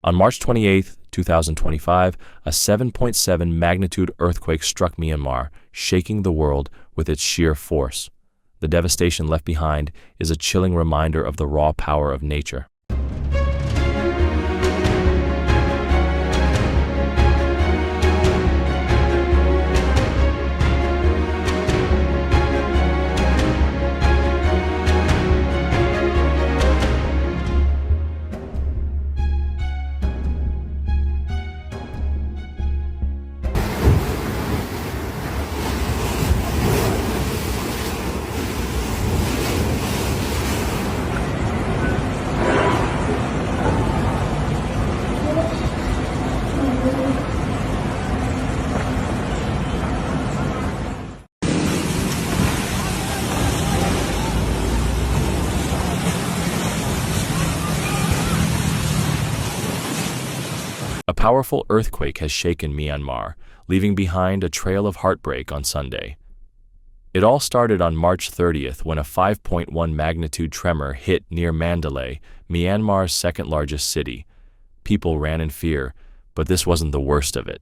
On March 28, 2025, a 7.7 magnitude earthquake struck Myanmar, shaking the world with its sheer force. The devastation left behind is a chilling reminder of the raw power of nature. A powerful earthquake has shaken Myanmar, leaving behind a trail of heartbreak on Sunday. It all started on March 30th when a 5.1 magnitude tremor hit near Mandalay, Myanmar's second-largest city. People ran in fear, but this wasn't the worst of it.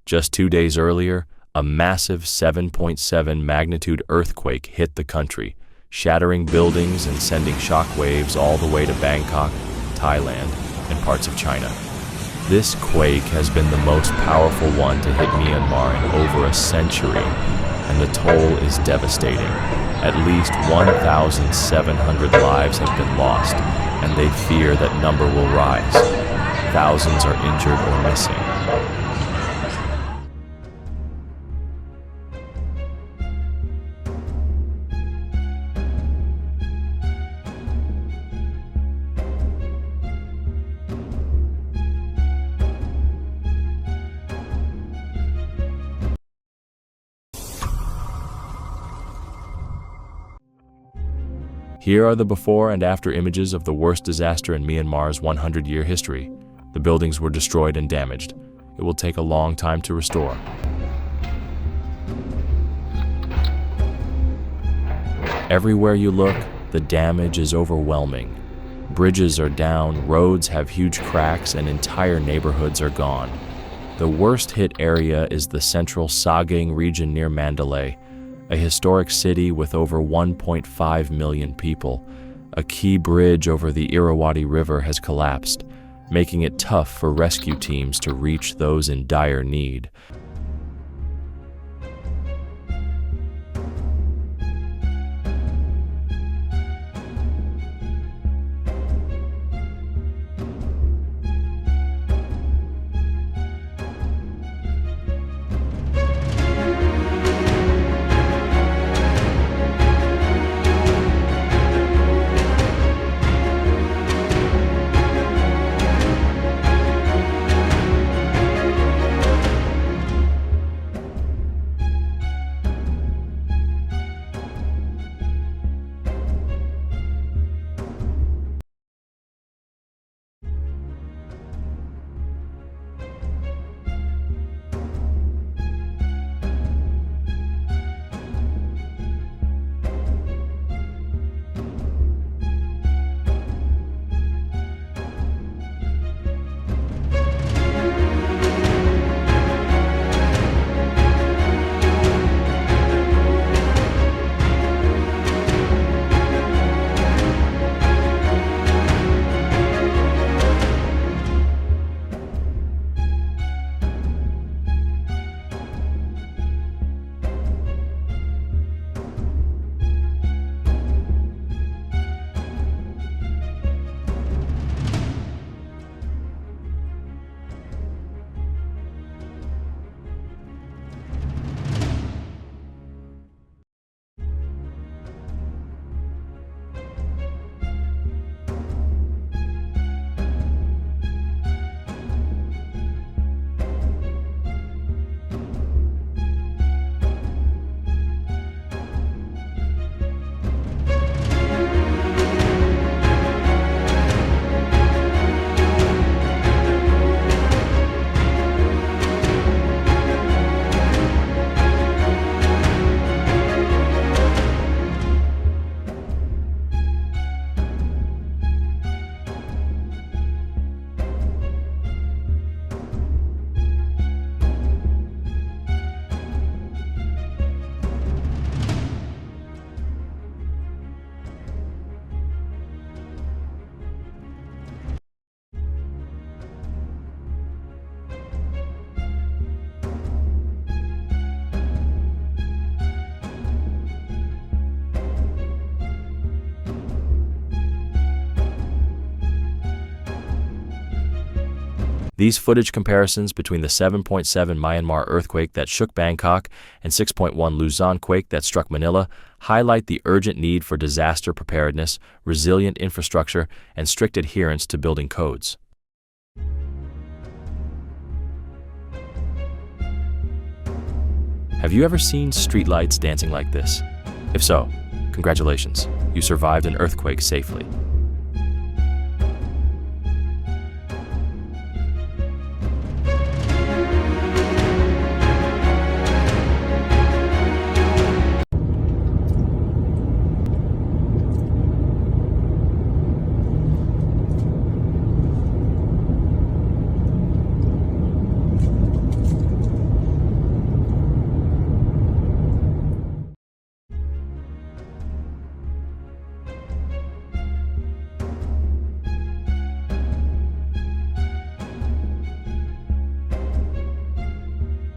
Just 2 days earlier, a massive 7.7 magnitude earthquake hit the country, shattering buildings and sending shockwaves all the way to Bangkok, Thailand, and parts of China. This quake has been the most powerful one to hit Myanmar in over a century, and the toll is devastating. At least 1,700 lives have been lost, and they fear that number will rise. Thousands are injured or missing. Here are the before and after images of the worst disaster in Myanmar's 100-year history. The buildings were destroyed and damaged. It will take a long time to restore. Everywhere you look, the damage is overwhelming. Bridges are down, roads have huge cracks, and entire neighborhoods are gone. The worst hit area is the central Sagaing region near Mandalay, a historic city with over 1.5 million people. A key bridge over the Irrawaddy River has collapsed, making it tough for rescue teams to reach those in dire need. These footage comparisons between the 7.7 Myanmar earthquake that shook Bangkok and 6.1 Luzon quake that struck Manila highlight the urgent need for disaster preparedness, resilient infrastructure, and strict adherence to building codes. Have you ever seen streetlights dancing like this? If so, congratulations, you survived an earthquake safely.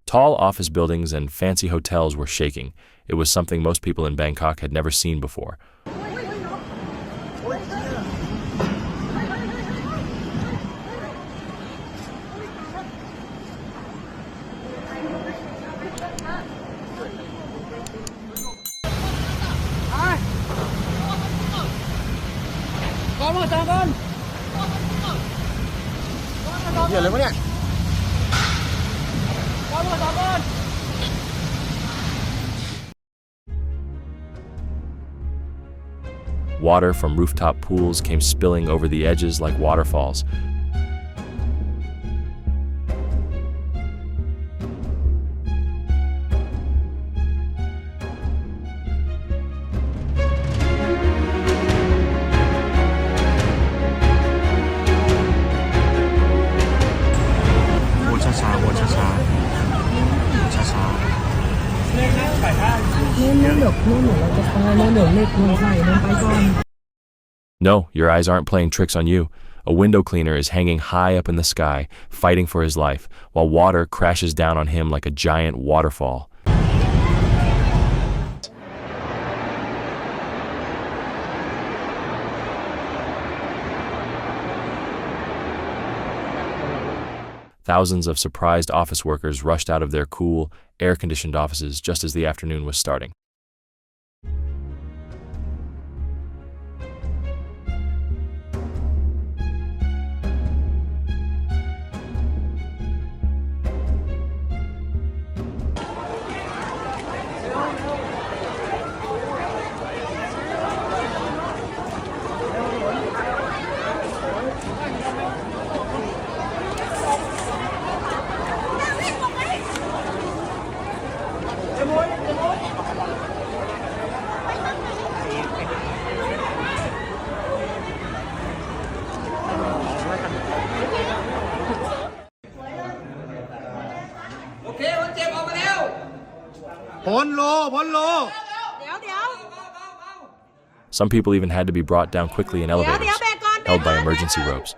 Tall office buildings and fancy hotels were shaking. It was something most people in Bangkok had never seen before. Water from rooftop pools came spilling over the edges like waterfalls. No, your eyes aren't playing tricks on you. A window cleaner is hanging high up in the sky, fighting for his life, while water crashes down on him like a giant waterfall. Thousands of surprised office workers rushed out of their cool, air-conditioned offices just as the afternoon was starting. Some people even had to be brought down quickly in elevators, held by emergency ropes.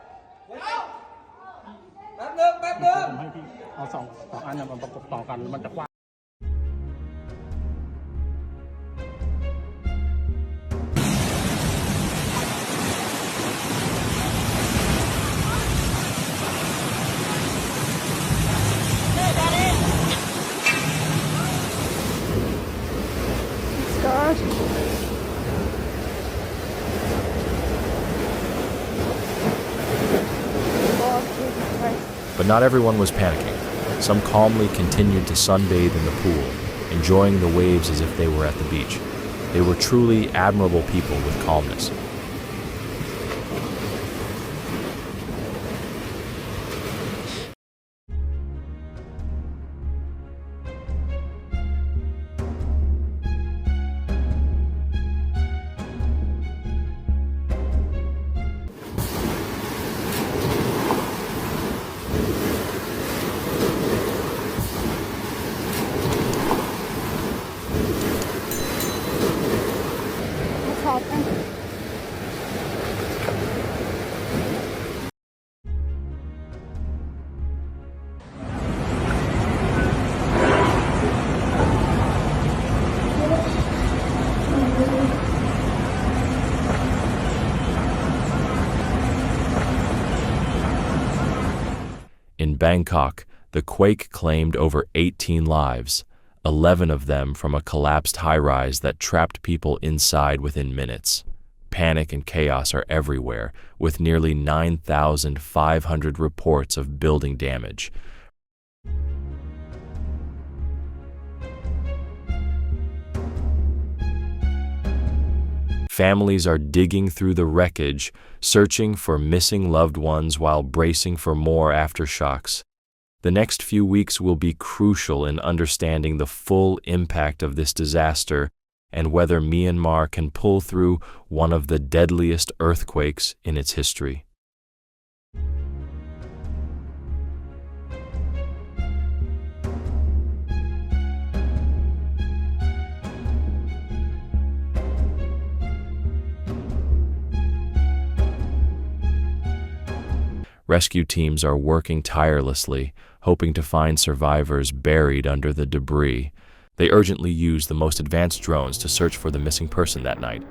But not everyone was panicking. Some calmly continued to sunbathe in the pool, enjoying the waves as if they were at the beach. They were truly admirable people with calmness. In Bangkok, the quake claimed over 18 lives, 11 of them from a collapsed high-rise that trapped people inside within minutes. Panic and chaos are everywhere, with nearly 9,500 reports of building damage. Families are digging through the wreckage, searching for missing loved ones while bracing for more aftershocks. The next few weeks will be crucial in understanding the full impact of this disaster and whether Myanmar can pull through one of the deadliest earthquakes in its history. Rescue teams are working tirelessly, hoping to find survivors buried under the debris. They urgently use the most advanced drones to search for the missing person that night.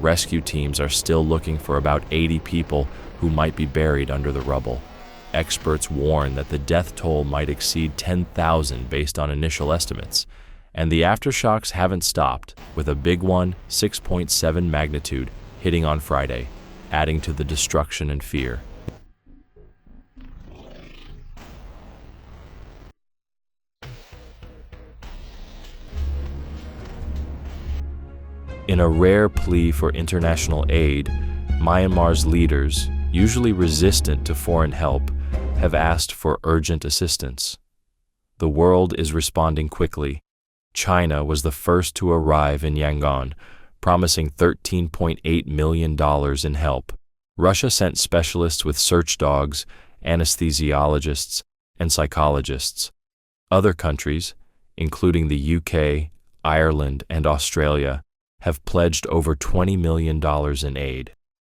Rescue teams are still looking for about 80 people who might be buried under the rubble. Experts warn that the death toll might exceed 10,000 based on initial estimates, and the aftershocks haven't stopped, with a big one, 6.7 magnitude, hitting on Friday, adding to the destruction and fear. In a rare plea for international aid, Myanmar's leaders, usually resistant to foreign help, have asked for urgent assistance. The world is responding quickly. China was the first to arrive in Yangon, promising $13.8 million in help. Russia sent specialists with search dogs, anesthesiologists, and psychologists. Other countries, including the UK, Ireland, and Australia, have pledged over $20 million in aid.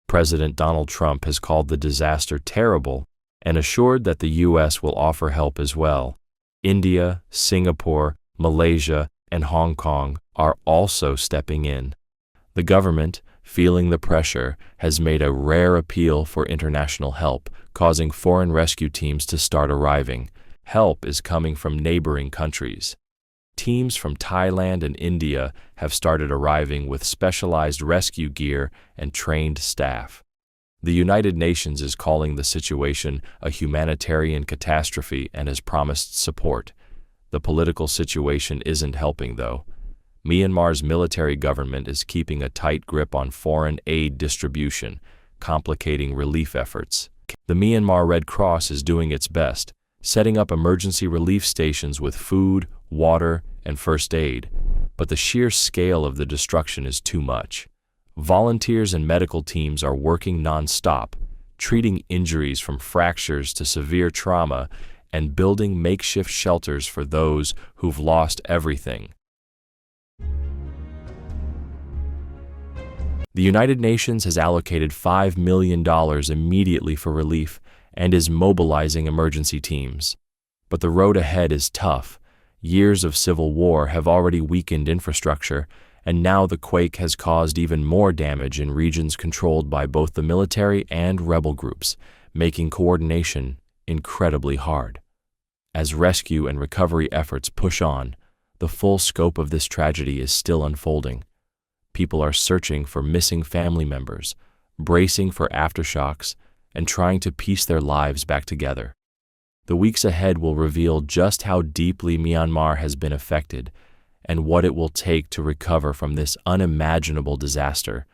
President Donald Trump has called the disaster terrible and assured that the U.S. will offer help as well. India, Singapore, Malaysia, and Hong Kong are also stepping in. The government, feeling the pressure, has made a rare appeal for international help, causing foreign rescue teams to start arriving. Help is coming from neighboring countries. Teams from Thailand and India have started arriving with specialized rescue gear and trained staff. The United Nations is calling the situation a humanitarian catastrophe and has promised support. The political situation isn't helping, though. Myanmar's military government is keeping a tight grip on foreign aid distribution, complicating relief efforts. The Myanmar Red Cross is doing its best, setting up emergency relief stations with food, water, and first aid, but the sheer scale of the destruction is too much. Volunteers and medical teams are working non-stop, treating injuries from fractures to severe trauma and building makeshift shelters for those who've lost everything. The United Nations has allocated $5 million immediately for relief and is mobilizing emergency teams. But the road ahead is tough. Years of civil war have already weakened infrastructure, and now the quake has caused even more damage in regions controlled by both the military and rebel groups, making coordination incredibly hard. As rescue and recovery efforts push on, the full scope of this tragedy is still unfolding. People are searching for missing family members, bracing for aftershocks, and trying to piece their lives back together. The weeks ahead will reveal just how deeply Myanmar has been affected and what it will take to recover from this unimaginable disaster.